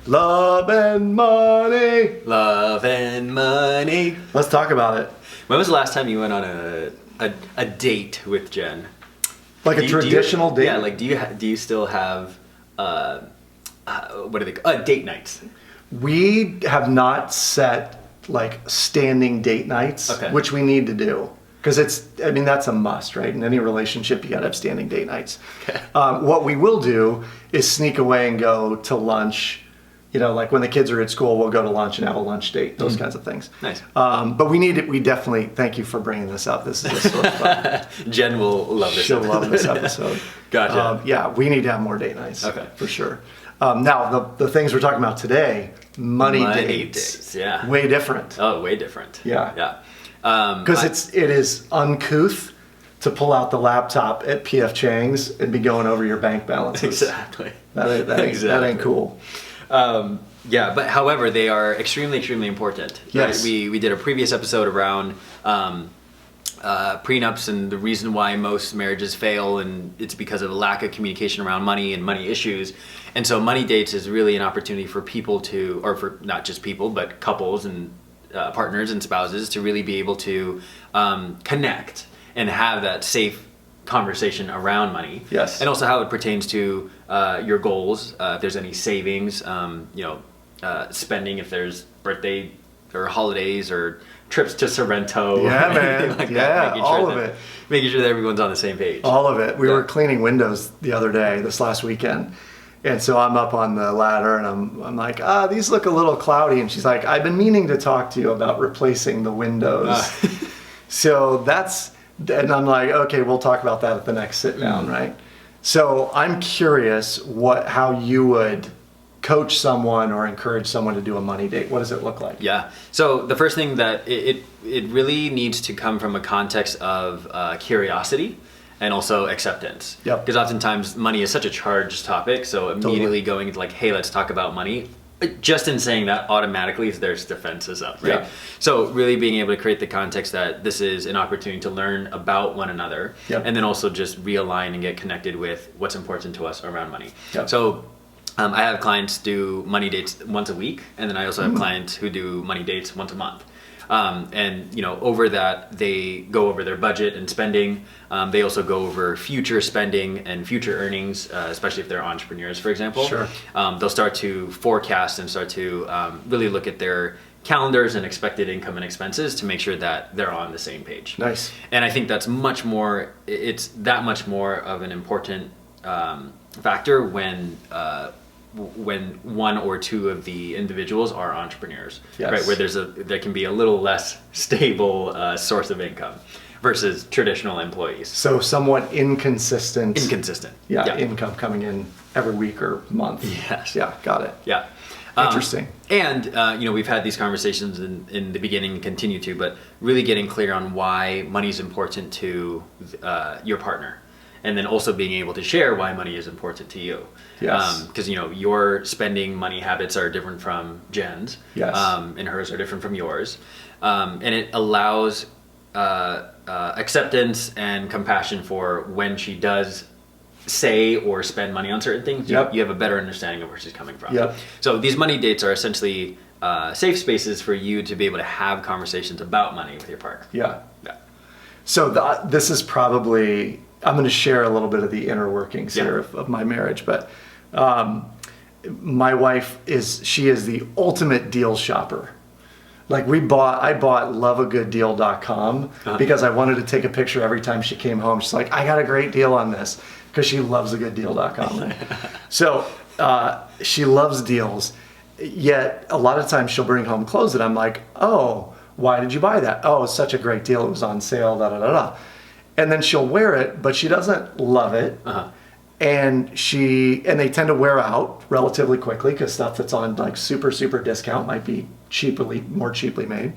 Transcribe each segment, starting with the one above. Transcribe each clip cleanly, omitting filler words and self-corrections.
Love and money. Love and money. Let's talk about it. When was the last time you went on a date with Jen? Like a traditional date? Yeah, like do you still have what do they call date nights? We have not set like standing date nights, Okay. which we need to do. Because that's a must, right? In any relationship, you gotta have standing date nights. Okay. What we will do is sneak away and go to lunch. You know, like when the kids are at school, we'll go to lunch and have a lunch date, those kinds of things. Nice. But we definitely, thank you for bringing this up. This is a source of fun. Jen will love this. She'll love this episode. Gotcha. Yeah, we need to have more date nights. Okay. For sure. Now, the things we're talking about today, money dates, yeah. Way different. Oh, way different. Yeah. Yeah. Because it is uncouth to pull out the laptop at PF Chang's and be going over your bank balances. Exactly. That ain't cool. Yeah, but however, they are extremely important. Yes. Right? We did a previous episode around prenups and the reason why most marriages fail, and it's because of a lack of communication around money and money issues. And so money dates is really an opportunity for people to, or for not just people, but couples and partners and spouses to really be able to connect and have that safe conversation around money. Yes. And also how it pertains to your goals, if there's any savings, spending, if there's birthday or holidays or trips to Sorrento. Yeah, man. Like yeah, all of it. Making sure that everyone's on the same page. All of it. We were cleaning windows the other day, this last weekend. And so I'm up on the ladder and I'm like, these look a little cloudy. And she's like, I've been meaning to talk to you about replacing the windows. So and I'm like, okay, we'll talk about that at the next sit down, right? So I'm curious how you would coach someone or encourage someone to do a money date. What does it look like? Yeah. So the first thing that it really needs to come from a context of curiosity and also acceptance. Yep. Because oftentimes money is such a charged topic. So immediately going into like, hey, let's talk about money. Just in saying that, automatically there's defenses up, right? Yeah. So really being able to create the context that this is an opportunity to learn about one another, Yep. and then also just realign and get connected with what's important to us around money. Yep. So I have clients do money dates once a week, and then I also have clients who do money dates once a month. And over that, they go over their budget and spending. They also go over future spending and future earnings, especially if they're entrepreneurs, for example. Sure. They'll start to forecast and start to really look at their calendars and expected income and expenses to make sure that they're on the same page. Nice. And I think it's that much more of an important factor when one or two of the individuals are entrepreneurs, Yes. right? Where there can be a little less stable source of income versus traditional employees. So somewhat inconsistent. Yeah. Income coming in every week or month. Yes. Yeah, got it. Yeah. Interesting. And we've had these conversations in the beginning and continue to, but really getting clear on why money is important to your partner. And then also being able to share why money is important to you. Yes. Because your spending money habits are different from Jen's. Yes. And hers are different from yours. And it allows acceptance and compassion for when she does say or spend money on certain things. Yep. You have a better understanding of where she's coming from. Yep. So these money dates are essentially safe spaces for you to be able to have conversations about money with your partner. Yeah. Yeah. So this is probably, I'm going to share a little bit of the inner workings here of my marriage, but my wife is the ultimate deal shopper. Like I bought loveagooddeal.com because I wanted to take a picture every time she came home. She's like, I got a great deal on this, because she loves agooddeal.com. Right? So she loves deals, yet a lot of times she'll bring home clothes that I'm like, oh, why did you buy that? Oh, it's such a great deal. It was on sale, da da da da. And then she'll wear it, but she doesn't love it. And they tend to wear out relatively quickly because stuff that's on like super discount might be more cheaply made.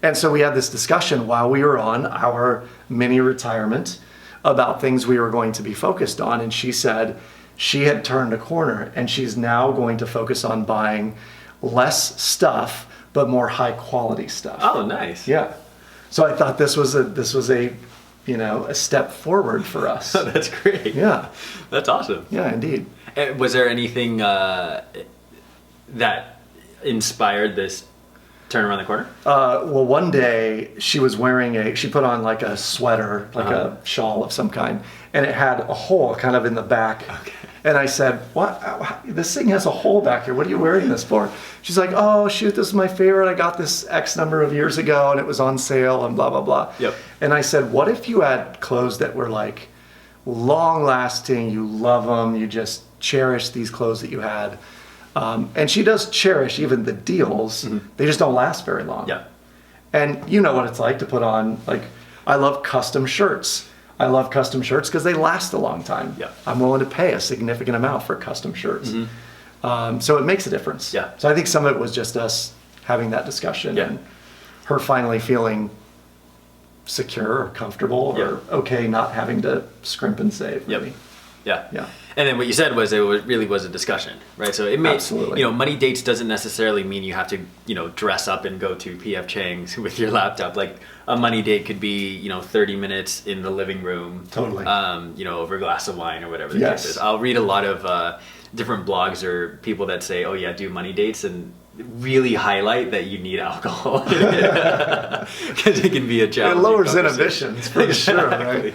And so we had this discussion while we were on our mini retirement about things we were going to be focused on. And she said she had turned a corner and she's now going to focus on buying less stuff, but more high quality stuff. Oh, nice. Yeah. So I thought this was a a step forward for us. Oh, that's great. Yeah. That's awesome. Yeah, indeed. Was there anything that inspired this turn around the corner? Well, one day she was she put on like a sweater, like a shawl of some kind, and it had a hole kind of in the back. Okay. And I said, "What? This thing has a hole back here. What are you wearing this for?" She's like, "Oh, shoot, this is my favorite. I got this X number of years ago and it was on sale and blah, blah, blah." Yep. And I said, "What if you had clothes that were like long lasting, you love them, you just cherish these clothes that you had?" And she does cherish even the deals. Mm-hmm. They just don't last very long. Yeah. And you know what it's like to put on, like, I love custom shirts. I love custom shirts because they last a long time. Yeah. I'm willing to pay a significant amount for custom shirts. Mm-hmm. So it makes a difference. Yeah. So I think some of it was just us having that discussion and her finally feeling secure or comfortable or okay not having to scrimp and save. Maybe. Yeah. Yeah. And then what you said was really was a discussion, right? So it made, money dates doesn't necessarily mean you have to, dress up and go to PF Chang's with your laptop. Like a money date could be, 30 minutes in the living room. Totally. Over a glass of wine or whatever the case is. I'll read a lot of different blogs or people that say, oh yeah, do money dates and really highlight that you need alcohol because it can be a challenge. It lowers inhibitions for sure, right?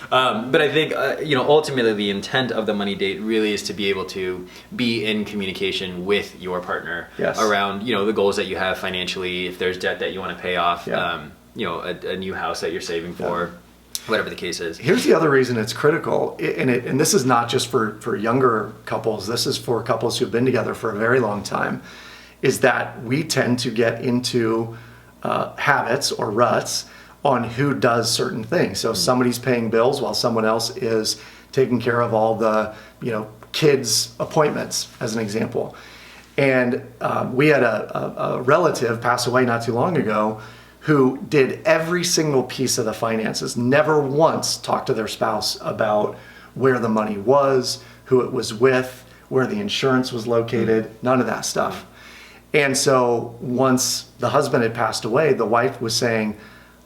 But I think, ultimately the intent of the money date really is to be able to be in communication with your partner around, the goals that you have financially, if there's debt that you want to pay off, a new house that you're saving for, whatever the case is. Here's the other reason it's critical, and this is not just for younger couples, this is for couples who've been together for a very long time, is that we tend to get into habits or ruts on who does certain things. So somebody's paying bills while someone else is taking care of all the, kids' appointments, as an example. And we had a relative pass away not too long ago who did every single piece of the finances, never once talked to their spouse about where the money was, who it was with, where the insurance was located, none of that stuff. And so once the husband had passed away, the wife was saying,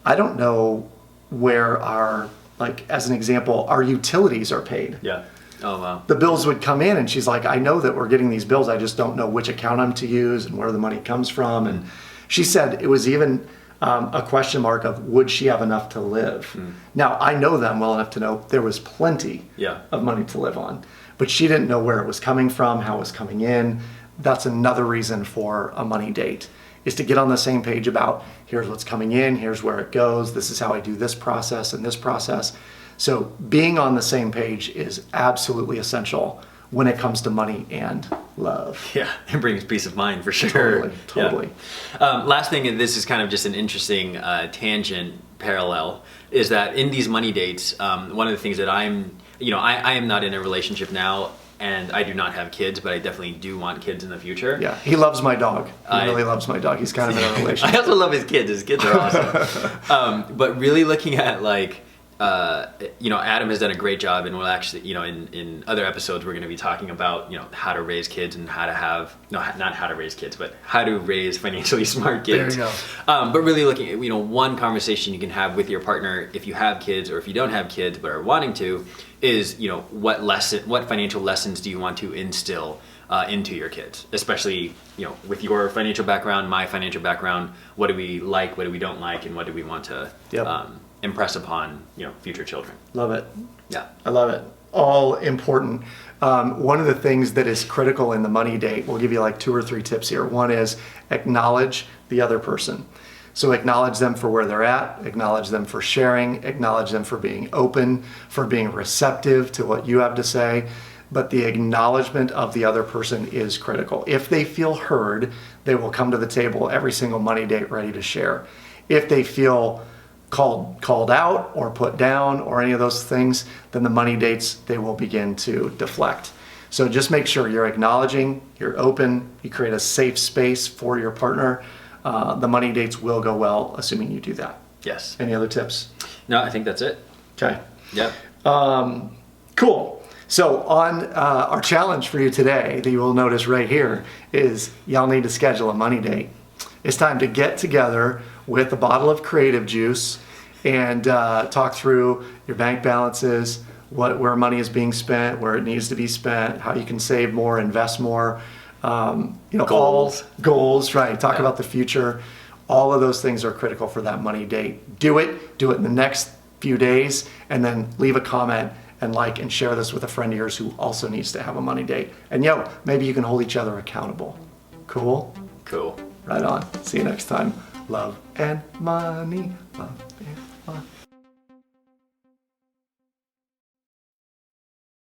I don't know where as an example, our utilities are paid. Yeah. Oh, wow. The bills would come in and she's like, I know that we're getting these bills. I just don't know which account I'm to use and where the money comes from. And she said it was even a question mark of would she have enough to live? Now, I know them well enough to know there was plenty of money to live on, but she didn't know where it was coming from, how it was coming in. That's another reason for a money date, is to get on the same page about here's what's coming in, here's where it goes, this is how I do this process and this process. So being on the same page is absolutely essential when it comes to money and love. Yeah, it brings peace of mind for sure. Totally. Yeah. Last thing, and this is kind of just an interesting tangent parallel, is that in these money dates, one of the things that I am not in a relationship now, and I do not have kids, but I definitely do want kids in the future. Yeah, he loves my dog. He really loves my dog. He's kind of in a relationship. I also love his kids. His kids are awesome. But really looking at Adam has done a great job, and we'll actually, in other episodes, we're going to be talking about, how to raise kids and how to have, not how to raise kids, but how to raise financially smart kids. There you go. But really looking at, one conversation you can have with your partner if you have kids or if you don't have kids but are wanting to is, what financial lessons do you want to instill into your kids, especially, with your financial background, my financial background, what do we like, what do we don't like, and what do we want to impress upon future children. Love it. Yeah, I love it. All important. One of the things that is critical in the money date, we'll give you like 2 or 3 tips here. One is acknowledge the other person. So acknowledge them for where they're at, acknowledge them for sharing, acknowledge them for being open, for being receptive to what you have to say. But the acknowledgement of the other person is critical. If they feel heard, they will come to the table every single money date ready to share. If they feel called out or put down or any of those things, then the money dates, they will begin to deflect. So just make sure you're acknowledging, you're open, you create a safe space for your partner. The money dates will go well, assuming you do that. Yes. Any other tips? No, I think that's it. Okay. Yep. Cool. So on our challenge for you today that you will notice right here is y'all need to schedule a money date. It's time to get together with a bottle of creative juice and talk through your bank balances, where money is being spent, where it needs to be spent, how you can save more, invest more. Goals. Goals, right? Talk Yeah. about the future. All of those things are critical for that money date. Do it in the next few days, and then leave a comment and like and share this with a friend of yours who also needs to have a money date. And maybe you can hold each other accountable. Cool? Cool. Right on. See you next time. Love and money. Love and